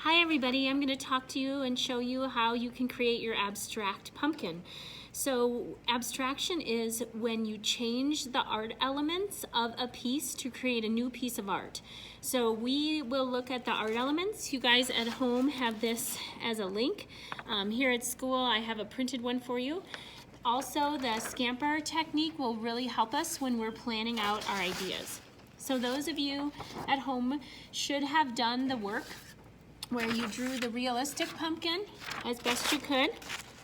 Hi everybody, I'm going to talk to you and show you how you can create your abstract pumpkin. So abstraction is when you change the art elements of a piece to create a new piece of art. So we will look at the art elements. You guys at home have this as a link. Here at school I have a printed one for you. Also, the Scamper technique will really help us when we're planning out our ideas. So those of you at home should have done the work where you drew the realistic pumpkin as best you could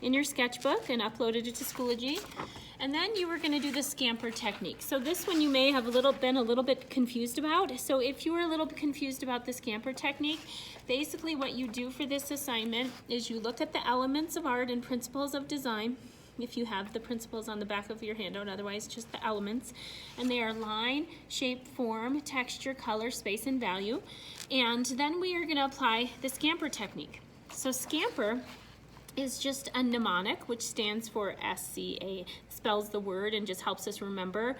in your sketchbook and uploaded it to Schoology. And then you were going to do the Scamper technique. So this one you may have been a little bit confused about. So if you were a little bit confused about the Scamper technique, basically what you do for this assignment is you look at the elements of art and principles of design, if you have the principles on the back of your handout, otherwise just the elements. And they are line, shape, form, texture, color, space, and value. And then we are going to apply the Scamper technique. So Scamper is just a mnemonic, which stands for SCA, spells the word and just helps us remember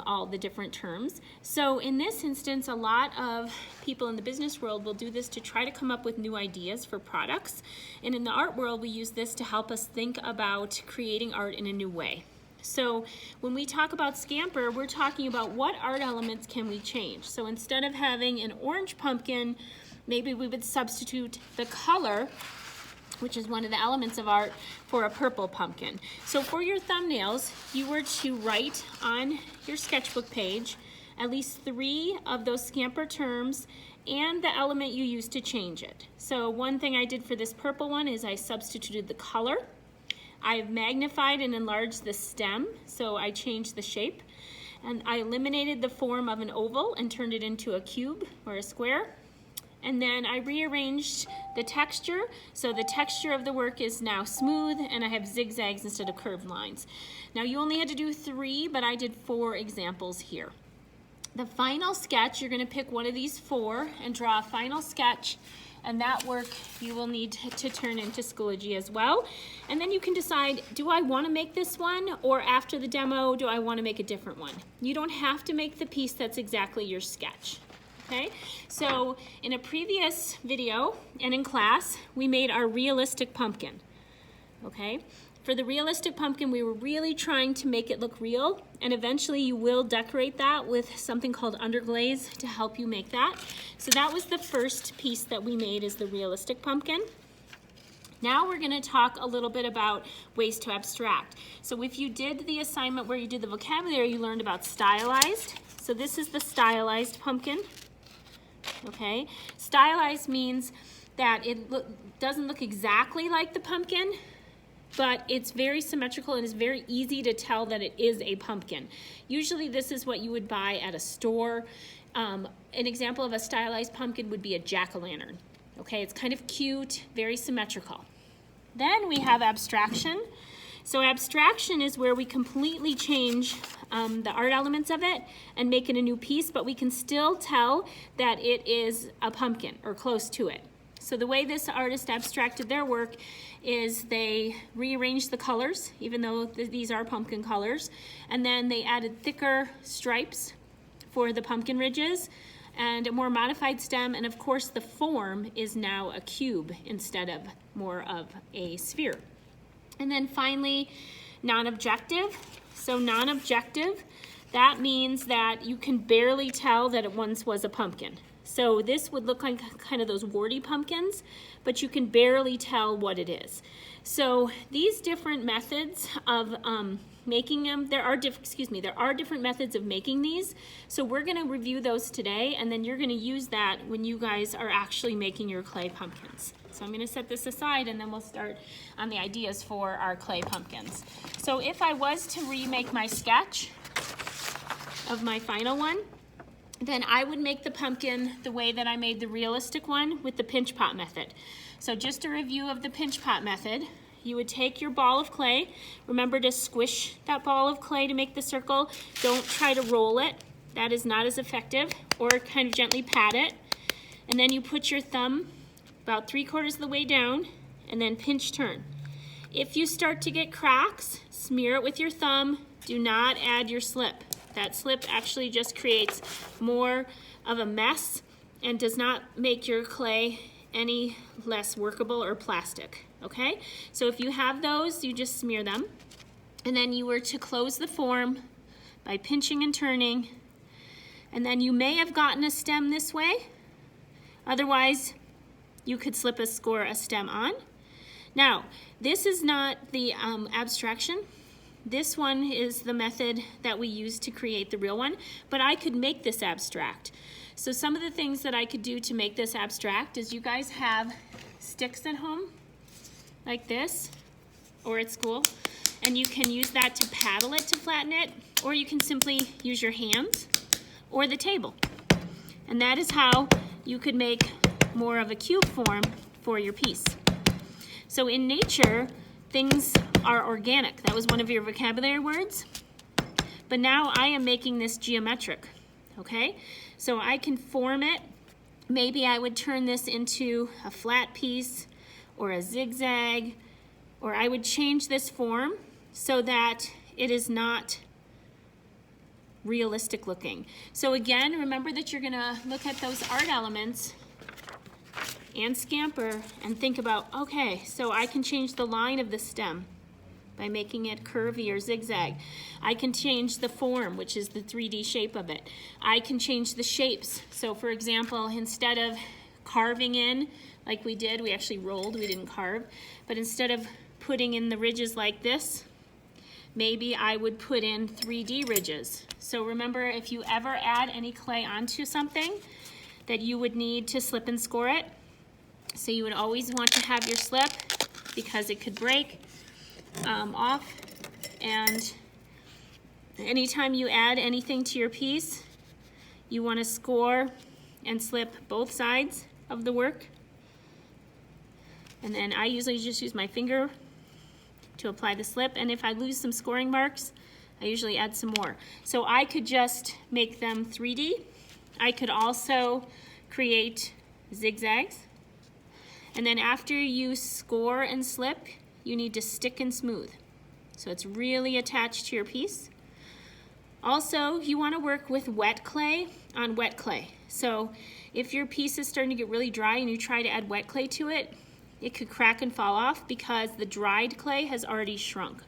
all the different terms. So in this instance, a lot of people in the business world will do this to try to come up with new ideas for products. And in the art world, we use this to help us think about creating art in a new way. So when we talk about Scamper, we're talking about what art elements can we change. So instead of having an orange pumpkin, maybe we would substitute the color, which is one of the elements of art, for a purple pumpkin. So for your thumbnails, you were to write on your sketchbook page at least 3 of those Scamper terms and the element you used to change it. So one thing I did for this purple one is I substituted the color. I've magnified and enlarged the stem, so I changed the shape. And I eliminated the form of an oval and turned it into a cube or a square. And then I rearranged the texture, so the texture of the work is now smooth and I have zigzags instead of curved lines. Now you only had to do 3, but I did 4 examples here. The final sketch, you're going to pick one of these 4 and draw a final sketch, and that work you will need to turn into Schoology as well. And then you can decide, do I want to make this one, or after the demo, do I want to make a different one? You don't have to make the piece that's exactly your sketch. Okay, so in a previous video and in class, we made our realistic pumpkin. Okay, for the realistic pumpkin, we were really trying to make it look real, and eventually you will decorate that with something called underglaze to help you make that. So that was the first piece that we made, is the realistic pumpkin. Now we're going to talk a little bit about ways to abstract. So if you did the assignment where you did the vocabulary, you learned about stylized. So this is the stylized pumpkin. Okay, stylized means that it doesn't look exactly like the pumpkin, but it's very symmetrical and it's very easy to tell that it is a pumpkin. Usually this is what you would buy at a store. An example of a stylized pumpkin would be a jack-o'-lantern. Okay, it's kind of cute, very symmetrical. Then we have abstraction. So abstraction is where we completely change the art elements of it and make it a new piece, but we can still tell that it is a pumpkin or close to it. So the way this artist abstracted their work is they rearranged the colors, even though these are pumpkin colors, and then they added thicker stripes for the pumpkin ridges and a more modified stem, and of course the form is now a cube instead of more of a sphere. And then finally, non-objective. So non-objective, that means that you can barely tell that it once was a pumpkin. So this would look like kind of those warty pumpkins, but you can barely tell what it is. So these different methods of making them, there are different methods of making these. So we're going to review those today, and then you're going to use that when you guys are actually making your clay pumpkins. So I'm going to set this aside and then we'll start on the ideas for our clay pumpkins. So if I was to remake my sketch of my final one, then I would make the pumpkin the way that I made the realistic one with the pinch pot method. So just a review of the pinch pot method. You would take your ball of clay. Remember to squish that ball of clay to make the circle. Don't try to roll it. That is not as effective. Or kind of gently pat it. And then you put your thumb about 3/4 of the way down, and then pinch turn. If you start to get cracks, smear it with your thumb. Do not add your slip. That slip actually just creates more of a mess and does not make your clay any less workable or plastic, okay? So if you have those, you just smear them. And then you were to close the form by pinching and turning. And then you may have gotten a stem this way. Otherwise, you could score a stem on. Now, this is not the abstraction. This one is the method that we use to create the real one, but I could make this abstract. So some of the things that I could do to make this abstract is you guys have sticks at home, like this, or at school, and you can use that to paddle it to flatten it, or you can simply use your hands or the table. And that is how you could make more of a cube form for your piece. So in nature, things are organic. That was one of your vocabulary words. But now I am making this geometric, okay? So I can form it. Maybe I would turn this into a flat piece or a zigzag, or I would change this form so that it is not realistic looking. So again, remember that you're gonna look at those art elements and Scamper and think about, okay, so I can change the line of the stem by making it curvy or zigzag. I can change the form, which is the 3D shape of it. I can change the shapes. So for example, instead of carving in like we did, we actually rolled, we didn't carve, but instead of putting in the ridges like this, maybe I would put in 3D ridges. So remember, if you ever add any clay onto something, that you would need to slip and score it. So you would always want to have your slip because it could break off. And anytime you add anything to your piece, you want to score and slip both sides of the work. And then I usually just use my finger to apply the slip. And if I lose some scoring marks, I usually add some more. So I could just make them 3D. I could also create zigzags. And then after you score and slip, you need to stick and smooth. So it's really attached to your piece. Also, you want to work with wet clay on wet clay. So if your piece is starting to get really dry and you try to add wet clay to it, it could crack and fall off because the dried clay has already shrunk.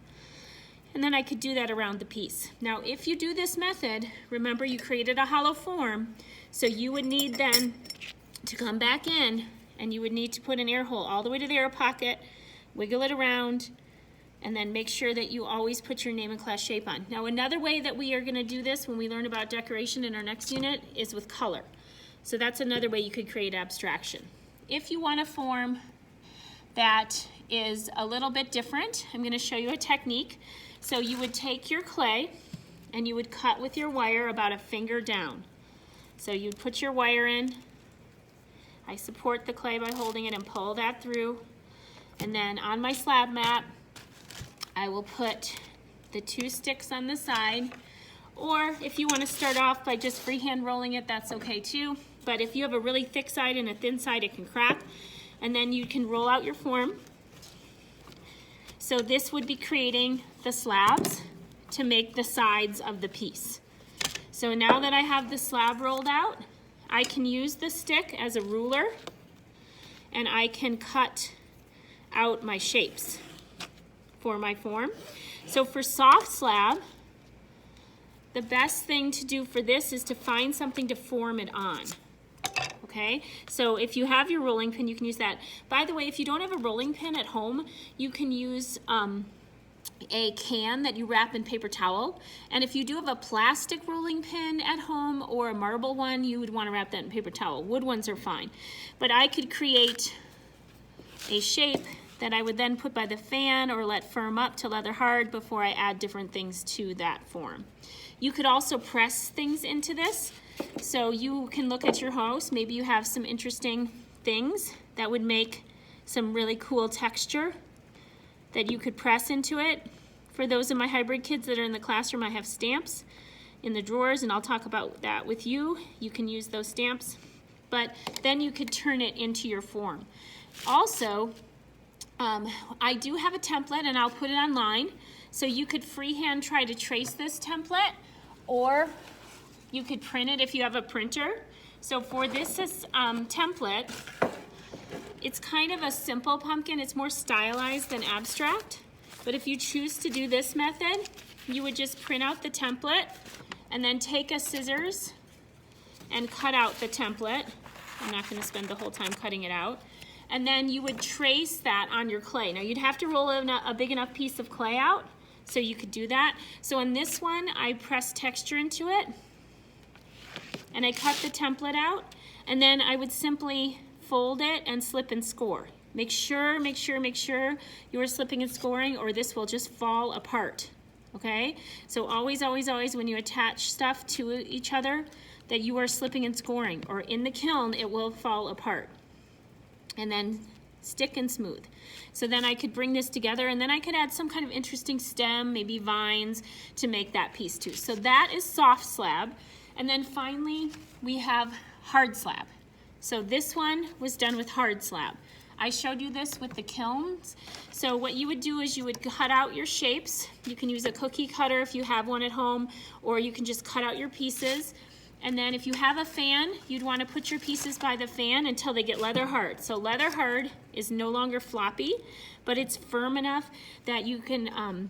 And then I could do that around the piece. Now, if you do this method, remember you created a hollow form, so you would need then to come back in and you would need to put an air hole all the way to the air pocket, wiggle it around, and then make sure that you always put your name and class shape on. Now, another way that we are gonna do this when we learn about decoration in our next unit is with color. So that's another way you could create abstraction. If you want a form that is a little bit different, I'm gonna show you a technique. So you would take your clay and you would cut with your wire about a finger down. So you'd put your wire in. I support the clay by holding it and pull that through. And then on my slab mat, I will put the 2 sticks on the side. Or if you want to start off by just freehand rolling it, that's okay too. But if you have a really thick side and a thin side, it can crack. And then you can roll out your form. So this would be creating the slabs to make the sides of the piece. So now that I have the slab rolled out, I can use the stick as a ruler and I can cut out my shapes for my form. So for soft slab, the best thing to do for this is to find something to form it on. Okay, so if you have your rolling pin, you can use that. By the way, if you don't have a rolling pin at home, you can use a can that you wrap in paper towel. And if you do have a plastic rolling pin at home or a marble one, you would want to wrap that in paper towel. Wood ones are fine. But I could create a shape that I would then put by the fan or let firm up to leather hard before I add different things to that form. You could also press things into this. So you can look at your house, maybe you have some interesting things that would make some really cool texture that you could press into it. For those of my hybrid kids that are in the classroom, I have stamps in the drawers, and I'll talk about that with you. You can use those stamps, but then you could turn it into your form. Also, I do have a template, and I'll put it online, so you could freehand try to trace this template, or you could print it if you have a printer. So for this template, It's kind of a simple pumpkin. It's more stylized than abstract. But if you choose to do this method, you would just print out the template and then take a scissors and cut out the template. I'm not going to spend the whole time cutting it out. And then you would trace that on your clay. Now you'd have to roll a big enough piece of clay out so you could do that. So in this one, I pressed texture into it and I cut the template out, and then I would simply fold it and slip and score. Make sure you're slipping and scoring, or this will just fall apart, okay? So always, always, always when you attach stuff to each other, that you are slipping and scoring, or in the kiln it will fall apart. And then stick and smooth. So then I could bring this together, and then I could add some kind of interesting stem, maybe vines, to make that piece too. So that is soft slab. And then finally we have hard slab. So this one was done with hard slab. I showed you this with the kilns. So what you would do is you would cut out your shapes. You can use a cookie cutter if you have one at home, or you can just cut out your pieces. And then if you have a fan, you'd want to put your pieces by the fan until they get leather hard. So leather hard is no longer floppy, but it's firm enough that you can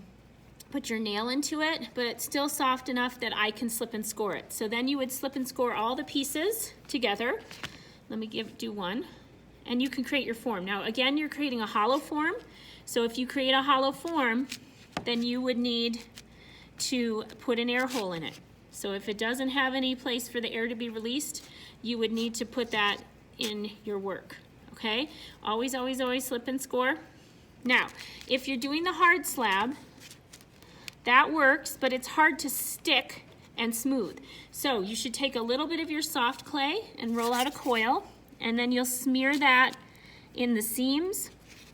put your nail into it, but it's still soft enough that I can slip and score it. So then you would slip and score all the pieces together. Let me do one. And you can create your form. Now again, you're creating a hollow form. So if you create a hollow form, then you would need to put an air hole in it. So if it doesn't have any place for the air to be released, you would need to put that in your work, okay? Always, always, always slip and score. Now, if you're doing the hard slab, that works, but it's hard to stick and smooth. So you should take a little bit of your soft clay and roll out a coil, and then you'll smear that in the seams.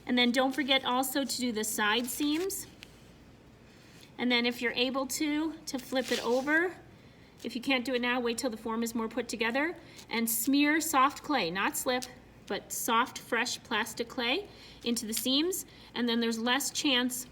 And then don't forget also to do the side seams. And then if you're able to flip it over. If you can't do it now, wait till the form is more put together, and smear soft clay, not slip, but soft, fresh plastic clay into the seams, and then there's less chance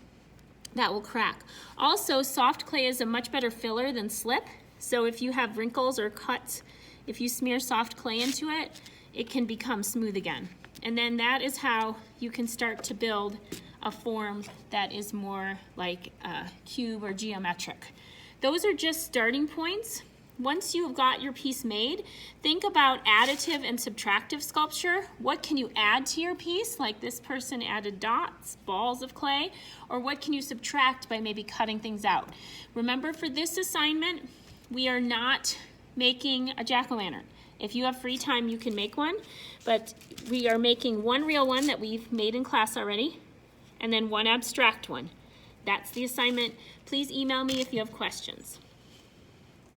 that will crack. Also, soft clay is a much better filler than slip, so if you have wrinkles or cuts, if you smear soft clay into it, it can become smooth again. And then that is how you can start to build a form that is more like a cube or geometric. Those are just starting points. Once you've got your piece made, think about additive and subtractive sculpture. What can you add to your piece? Like this person added dots, balls of clay, or what can you subtract by maybe cutting things out? Remember, for this assignment, we are not making a jack-o'-lantern. If you have free time, you can make one, but we are making one real one that we've made in class already, and then one abstract one. That's the assignment. Please email me if you have questions.